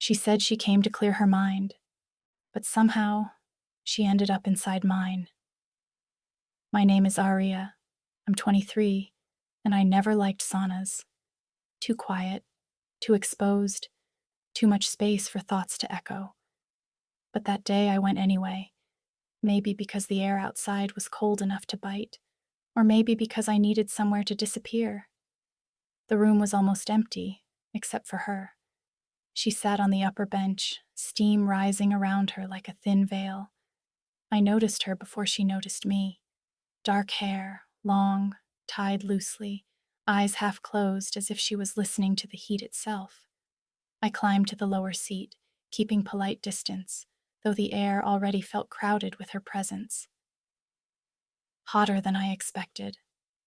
She said she came to clear her mind, but somehow she ended up inside mine. My name is Aria. I'm 23, and I never liked saunas. Too quiet, too exposed, too much space for thoughts to echo. But that day I went anyway, maybe because the air outside was cold enough to bite, or maybe because I needed somewhere to disappear. The room was almost empty, except for her. She sat on the upper bench, steam rising around her like a thin veil. I noticed her before she noticed me. Dark hair, long, tied loosely, eyes half closed as if she was listening to the heat itself. I climbed to the lower seat, keeping polite distance, though the air already felt crowded with her presence. "Hotter than I expected,"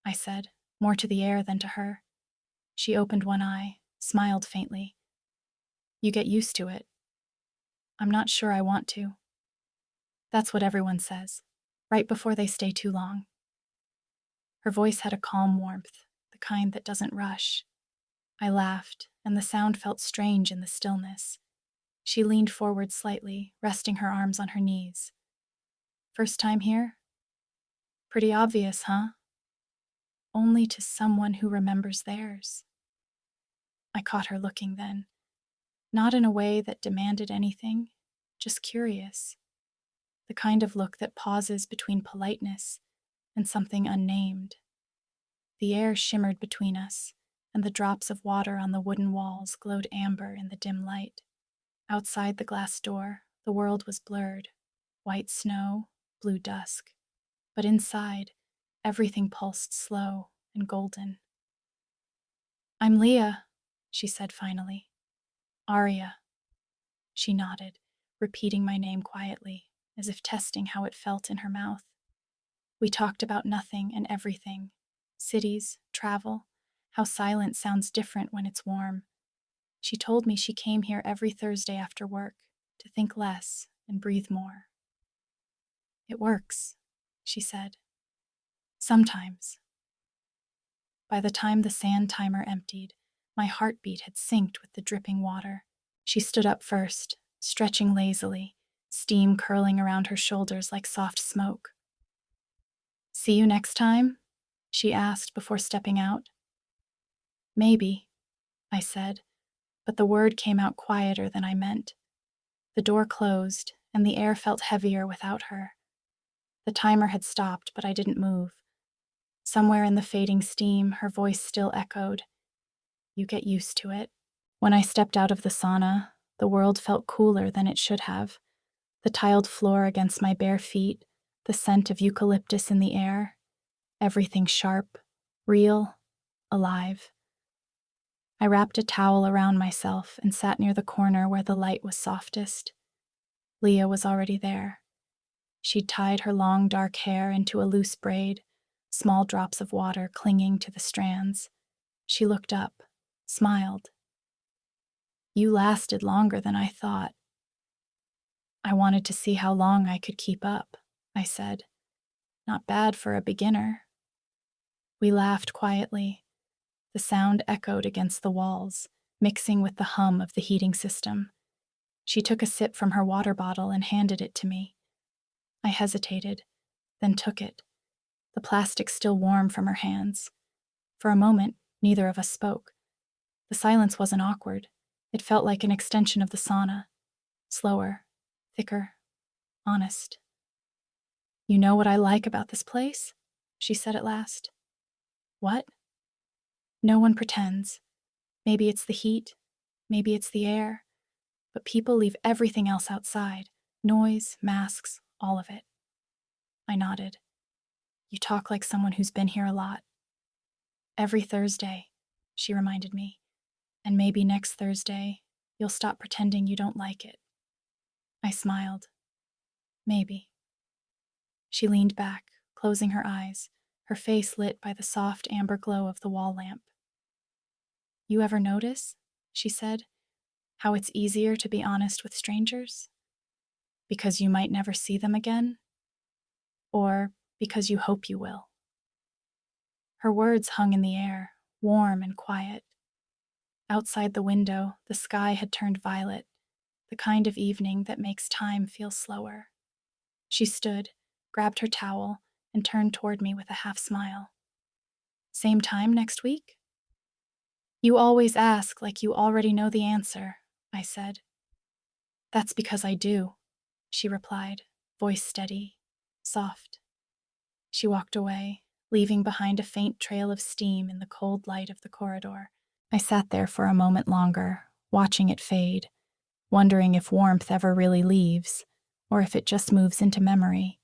I said, more to the air than to her. She opened one eye, smiled faintly. "You get used to it." "I'm not sure I want to." That's what everyone says, right before they stay too long. Her voice had a calm warmth, the kind that doesn't rush. I laughed, and the sound felt strange in the stillness. She leaned forward slightly, resting her arms on her knees. "First time here?" "Pretty obvious, huh?" "Only to someone who remembers theirs." I caught her looking then, not in a way that demanded anything, just curious. The kind of look that pauses between politeness and something unnamed. The air shimmered between us, and the drops of water on the wooden walls glowed amber in the dim light. Outside the glass door, the world was blurred, white snow, blue dusk. But inside, everything pulsed slow and golden. "I'm Leah," she said finally. "Aria." She nodded, repeating my name quietly, as if testing how it felt in her mouth. We talked about nothing and everything: cities, travel, how silence sounds different when it's warm. She told me she came here every Thursday after work, to think less and breathe more. "It works," she said. "Sometimes." By the time the sand timer emptied, my heartbeat had synced with the dripping water. She stood up first, stretching lazily, steam curling around her shoulders like soft smoke. "See you next time?" she asked before stepping out. "Maybe," I said, but the word came out quieter than I meant. The door closed, and the air felt heavier without her. The timer had stopped, but I didn't move. Somewhere in the fading steam, her voice still echoed. "You get used to it." When I stepped out of the sauna, the world felt cooler than it should have. The tiled floor against my bare feet, the scent of eucalyptus in the air, everything sharp, real, alive. I wrapped a towel around myself and sat near the corner where the light was softest. Leah was already there. She'd tied her long dark hair into a loose braid, small drops of water clinging to the strands. She looked up, smiled. "You lasted longer than I thought." "I wanted to see how long I could keep up," I said. "Not bad for a beginner." We laughed quietly. The sound echoed against the walls, mixing with the hum of the heating system. She took a sip from her water bottle and handed it to me. I hesitated, then took it, the plastic still warm from her hands. For a moment, neither of us spoke. The silence wasn't awkward. It felt like an extension of the sauna. Slower, thicker, honest. "You know what I like about this place?" she said at last. "What?" "No one pretends. Maybe it's the heat, maybe it's the air, but people leave everything else outside. Noise, masks, all of it." I nodded. "You talk like someone who's been here a lot." "Every Thursday," she reminded me. "And maybe next Thursday, you'll stop pretending you don't like it." I smiled. "Maybe." She leaned back, closing her eyes, her face lit by the soft amber glow of the wall lamp. "You ever notice," she said, "how it's easier to be honest with strangers? Because you might never see them again? Or because you hope you will?" Her words hung in the air, warm and quiet. Outside the window, the sky had turned violet, the kind of evening that makes time feel slower. She stood, grabbed her towel, and turned toward me with a half smile. Same time next week? You always ask like you already know the answer, I said. That's because I do, she replied, voice steady, soft. She walked away, leaving behind a faint trail of steam in the cold light of the corridor. I sat there for a moment longer, watching it fade, wondering if warmth ever really leaves, or if it just moves into memory.